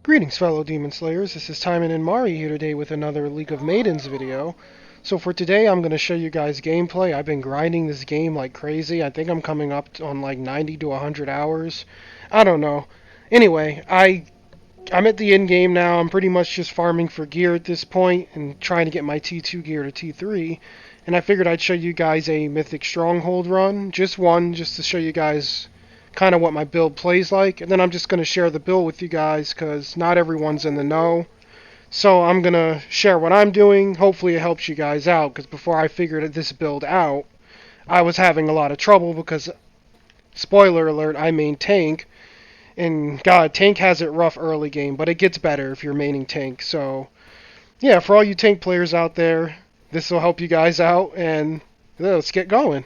Greetings, fellow Demon Slayers. This is Timon and Mari here today with another League of Maidens video. So for today, I'm going to show you guys gameplay. I've been grinding this game like crazy. I think I'm coming up on like 90 to 100 hours. I don't know. Anyway, I'm at the end game now. I'm pretty much just farming for gear at this point and trying to get my T2 gear to T3. And I figured I'd show you guys a Mythic Stronghold run. Just one, just to show you guys kind of what my build plays like. And then I'm just going to share the build with you guys because not everyone's in the know. So I'm going to share what I'm doing. Hopefully it helps you guys out because before I figured this build out, I was having a lot of trouble because, spoiler alert, I main tank. And God, tank has it rough early game, but it gets better if you're maining tank. So yeah, for all you tank players out there, this will help you guys out, and let's get going.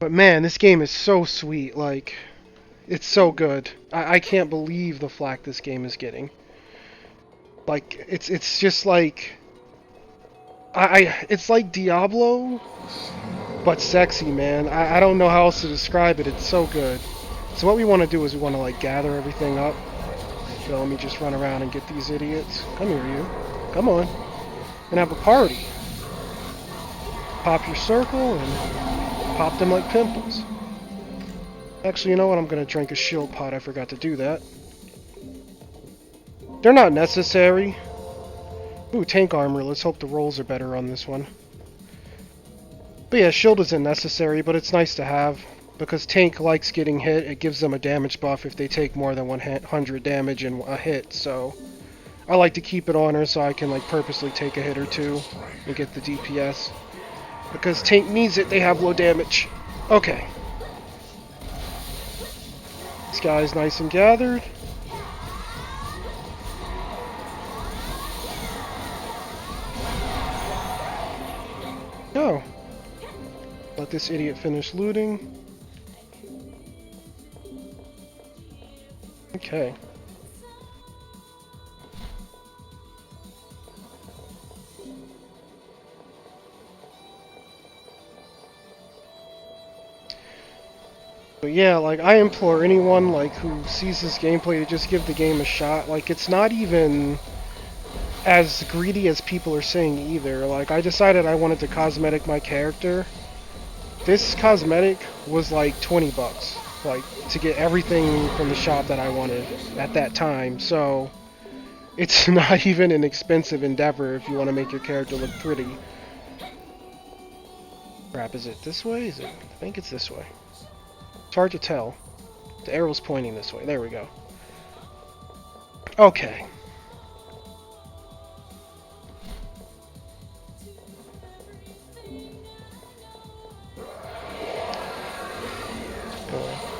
But man, this game is so sweet. Like, it's so good. I can't believe the flack this game is getting. Like, it's just like it's like Diablo, but sexy, man. I don't know how else to describe it. It's so good. So what we want to do is we want to like gather everything up. So let me just run around and get these idiots. Come here, you. Come on. And have a party. Pop your circle and pop them like pimples. Actually, you know what? I'm going to drink a shield pot. I forgot to do that. They're not necessary. Ooh, tank armor. Let's hope the rolls are better on this one. But yeah, shield isn't necessary, but it's nice to have. Because tank likes getting hit. It gives them a damage buff if they take more than 100 damage in a hit, so I like to keep it on her so I can like purposely take a hit or two and get the DPS. Because tank needs it, they have low damage. Okay. This guy's nice and gathered. Oh. Let this idiot finish looting. Okay. But yeah, like, I implore anyone, like, who sees this gameplay to just give the game a shot. Like, it's not even as greedy as people are saying either. Like, I decided I wanted to cosmetic my character. This cosmetic was like 20 bucks. Like, to get everything from the shop that I wanted at that time. So, it's not even an expensive endeavor if you want to make your character look pretty. Crap, is it this way? I think it's this way. It's hard to tell. The arrow's pointing this way. There we go. Okay.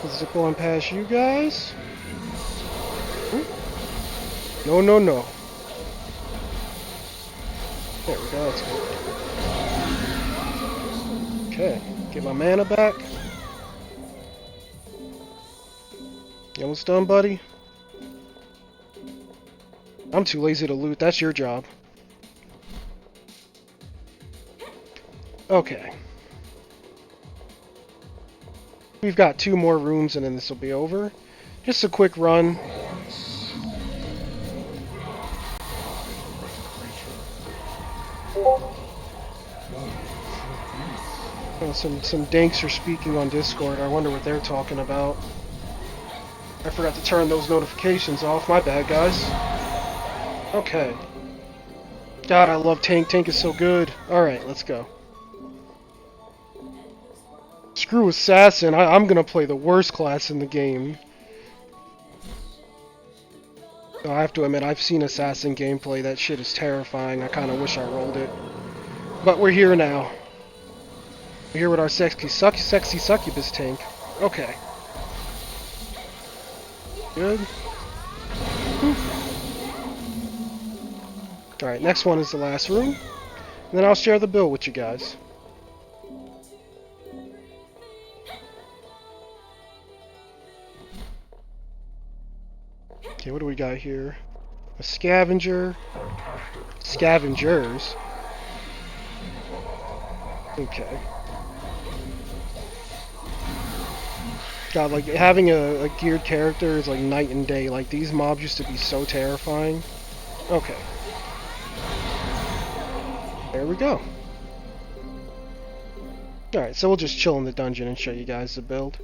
Zip on past you guys. Ooh. No, no, no. There we go. That's good. Okay. Get my mana back. You almost done, buddy? I'm too lazy to loot. That's your job. Okay. We've got 2 more rooms and then this will be over. Just a quick run. Some danks are speaking on Discord. I wonder what they're talking about. I forgot to turn those notifications off. My bad, guys. Okay. God, I love tank. Tank is so good. Alright, let's go. Screw Assassin. I'm gonna play the worst class in the game. I have to admit, I've seen Assassin gameplay. That shit is terrifying. I kinda wish I rolled it. But we're here now. We're here with our sexy succubus tank. Okay. Good. Alright, next one is the last room. And then I'll share the bill with you guys. Okay, what do we got here? A scavenger. Scavengers. Okay. God, like having a geared character is like night and day. Like these mobs used to be so terrifying. Okay, there we go. Alright, so we'll just chill in the dungeon and show you guys the build.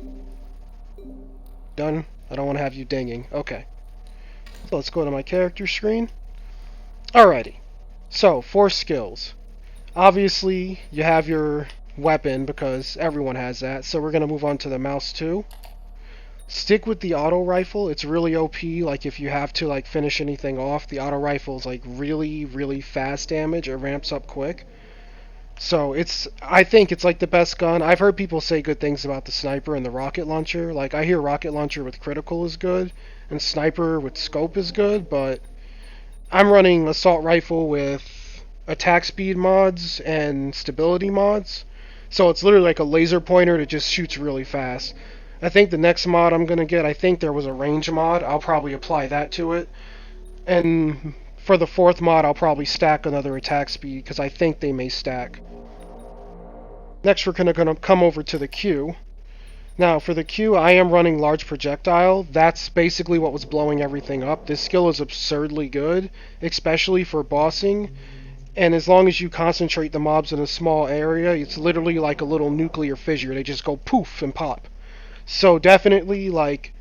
Done? I don't want to have you dinging. Okay. So let's go to my character screen. Alrighty. So, 4 skills. Obviously, you have your weapon because everyone has that. So we're going to move on to the mouse too. Stick with the auto rifle. It's really OP. Like if you have to like finish anything off, the auto rifle is like really fast damage. It ramps up quick. So I think it's like the best gun. I've heard people say good things about the sniper and the rocket launcher. Like I hear rocket launcher with critical is good, and sniper with scope is good, but I'm running assault rifle with attack speed mods and stability mods. So it's literally like a laser pointer that just shoots really fast. I think the next mod I'm gonna get, I think there was a range mod. I'll probably apply that to it. And for the 4th mod, I'll probably stack another attack speed because I think they may stack. Next, we're going to come over to the Q. Now, for the Q, I am running large projectile. That's basically what was blowing everything up. This skill is absurdly good, especially for bossing. And as long as you concentrate the mobs in a small area, it's literally like a little nuclear fissure. They just go poof and pop. So definitely, like,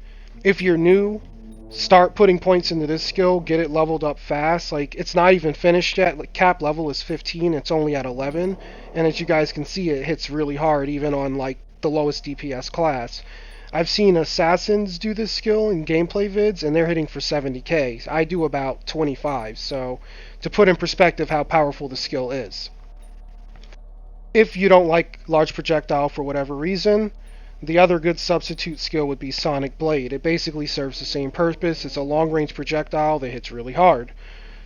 if you're new, start putting points into this skill, get it leveled up fast. Like, it's not even finished yet. Like, cap level is 15, it's only at 11. And as you guys can see, it hits really hard, even on, like, the lowest DPS class. I've seen assassins do this skill in gameplay vids, and they're hitting for 70k. I do about 25, so to put in perspective how powerful the skill is. If you don't like large projectile for whatever reason, the other good substitute skill would be Sonic Blade. It basically serves the same purpose. It's a long-range projectile that hits really hard.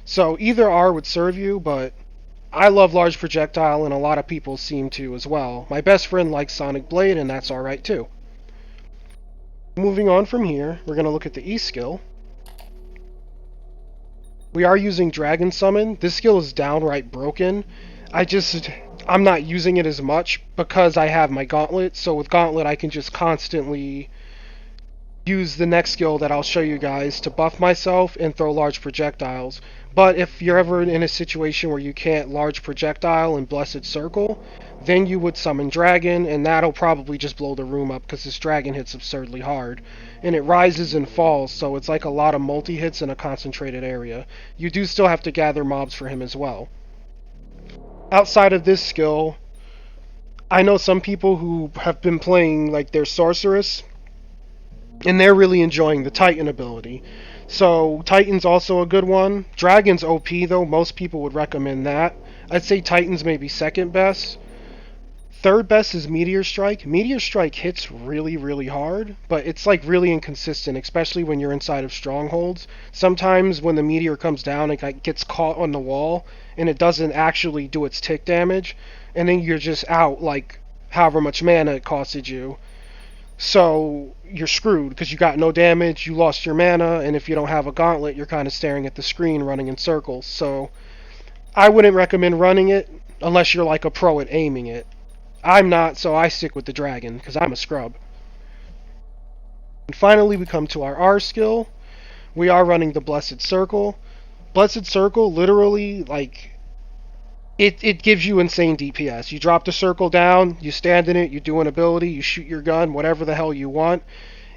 So either R would serve you, but I love large projectile and a lot of people seem to as well. My best friend likes Sonic Blade and that's alright too. Moving on from here, we're going to look at the E skill. We are using Dragon Summon. This skill is downright broken. I'm not using it as much because I have my Gauntlet. So with Gauntlet, I can just constantly use the next skill that I'll show you guys to buff myself and throw large projectiles. But if you're ever in a situation where you can't large projectile and Blessed Circle, then you would summon Dragon, and that'll probably just blow the room up because this Dragon hits absurdly hard. And it rises and falls, so it's like a lot of multi-hits in a concentrated area. You do still have to gather mobs for him as well. Outside of this skill, I know some people who have been playing like their Sorceress, and they're really enjoying the Titan ability. So Titan's also a good one. Dragon's OP though, most people would recommend that. I'd say Titan's maybe second best. Third best is Meteor Strike. Meteor Strike hits really hard, but it's like really inconsistent, especially when you're inside of strongholds. Sometimes when the meteor comes down, it like gets caught on the wall, and it doesn't actually do its tick damage, and then you're just out like however much mana it costed you. So you're screwed because you got no damage, you lost your mana, and if you don't have a gauntlet, you're kind of staring at the screen running in circles. So I wouldn't recommend running it unless you're like a pro at aiming it. I'm not, so I stick with the dragon because I'm a scrub. And finally, we come to our R skill. We are running the Blessed Circle. Blessed Circle literally, like, it gives you insane DPS. You drop the circle down, you stand in it, you do an ability, you shoot your gun, whatever the hell you want.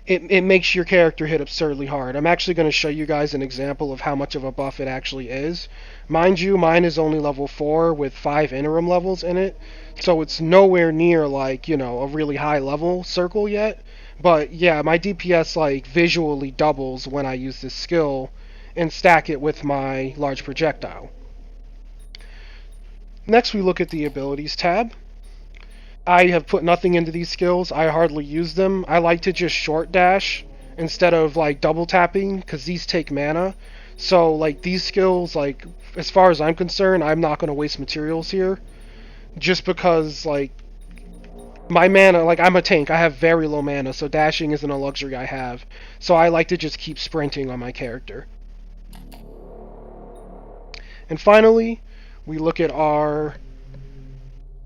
It makes your character hit absurdly hard. I'm actually going to show you guys an example of how much of a buff it actually is. Mind you, mine is only level 4 with 5 interim levels in it, so it's nowhere near like, you know, a really high level circle yet. But yeah, my DPS like visually doubles when I use this skill and stack it with my large projectile. Next we look at the abilities tab. I have put nothing into these skills. I hardly use them. I like to just short dash instead of like double tapping because these take mana. So like these skills, like as far as I'm concerned, I'm not going to waste materials here just because like my mana, like I'm a tank, I have very low mana, so dashing isn't a luxury I have. So I like to just keep sprinting on my character. And finally, we look at our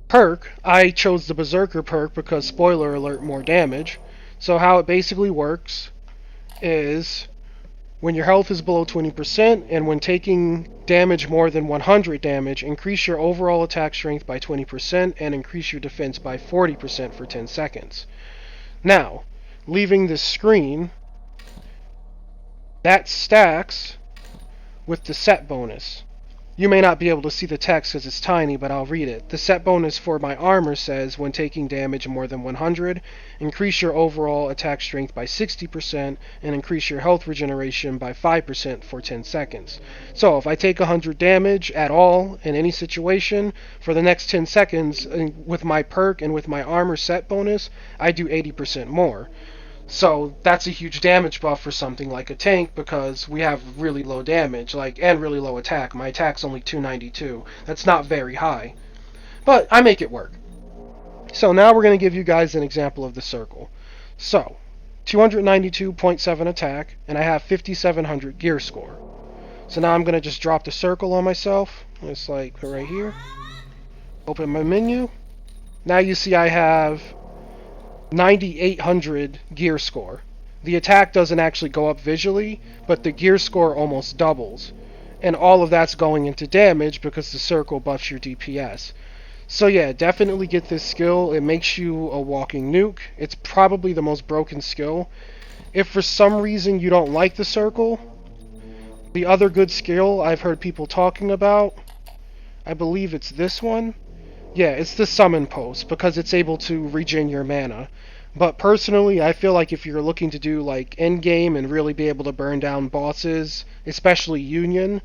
perk. I chose the Berserker perk because, spoiler alert, more damage. So how it basically works is when your health is below 20% and when taking damage more than 100 damage, increase your overall attack strength by 20% and increase your defense by 40% for 10 seconds. Now, leaving this screen, that stacks with the set bonus. You may not be able to see the text because it's tiny, but I'll read it. The set bonus for my armor says, when taking damage more than 100, increase your overall attack strength by 60% and increase your health regeneration by 5% for 10 seconds. So if I take 100 damage at all in any situation, for the next 10 seconds, with my perk and with my armor set bonus, I do 80% more. So that's a huge damage buff for something like a tank because we have really low damage, and really low attack. My attack's only 292. That's not very high. But I make it work. So now we're going to give you guys an example of the circle. So, 292.7 attack, and I have 5700 gear score. So now I'm going to just drop the circle on myself. It's like right here. Open my menu. Now you see I have 9800 gear score. The attack doesn't actually go up visually, but the gear score almost doubles. And all of that's going into damage because the circle buffs your DPS. So yeah, definitely get this skill. It makes you a walking nuke. It's probably the most broken skill. If for some reason you don't like the circle, the other good skill I've heard people talking about, I believe it's this one. Yeah, it's the summon post because it's able to regen your mana. But personally, I feel like if you're looking to do like end game and really be able to burn down bosses, especially Union,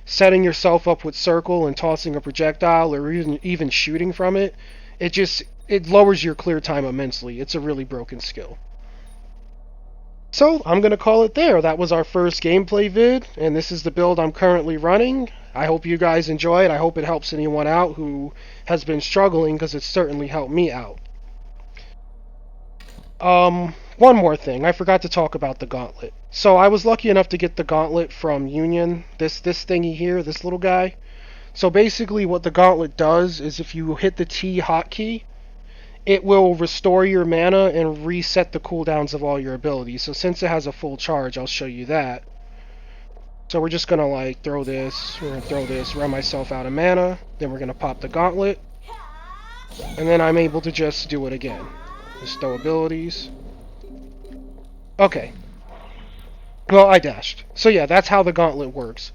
setting yourself up with circle and tossing a projectile or even shooting from it, it lowers your clear time immensely. It's a really broken skill. So, I'm going to call it there. That was our first gameplay vid, and this is the build I'm currently running. I hope you guys enjoy it. I hope it helps anyone out who has been struggling, because it certainly helped me out. One more thing. I forgot to talk about the Gauntlet. So, I was lucky enough to get the Gauntlet from Union. This thingy here, this little guy. So, basically what the Gauntlet does is if you hit the T hotkey, it will restore your mana and reset the cooldowns of all your abilities. So since it has a full charge, I'll show you that. So we're just gonna throw this, run myself out of mana, then we're gonna pop the Gauntlet, and then I'm able to just do it again. Just throw abilities. Okay. Well, I dashed. So yeah, that's how the Gauntlet works.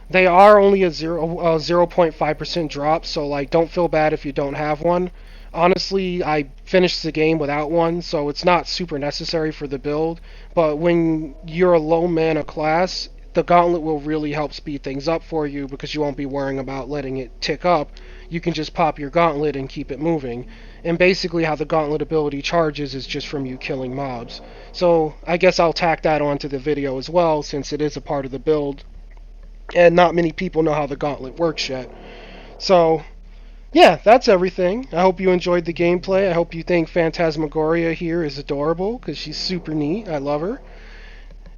They are only a 0.5% drop, so don't feel bad if you don't have one. Honestly, I finished the game without one, so it's not super necessary for the build. But when you're a low mana class, the Gauntlet will really help speed things up for you because you won't be worrying about letting it tick up. You can just pop your Gauntlet and keep it moving. And basically how the Gauntlet ability charges is just from you killing mobs. So I guess I'll tack that onto the video as well, since it is a part of the build. And not many people know how the Gauntlet works yet. So yeah, that's everything. I hope you enjoyed the gameplay. I hope you think Phantasmagoria here is adorable, because she's super neat. I love her.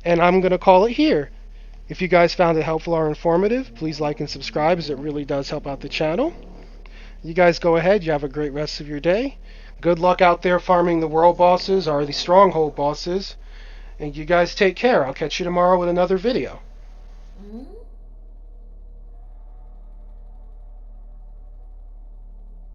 And I'm going to call it here. If you guys found it helpful or informative, please like and subscribe, as it really does help out the channel. You guys go ahead. You have a great rest of your day. Good luck out there farming the world bosses, or the Stronghold bosses. And you guys take care. I'll catch you tomorrow with another video.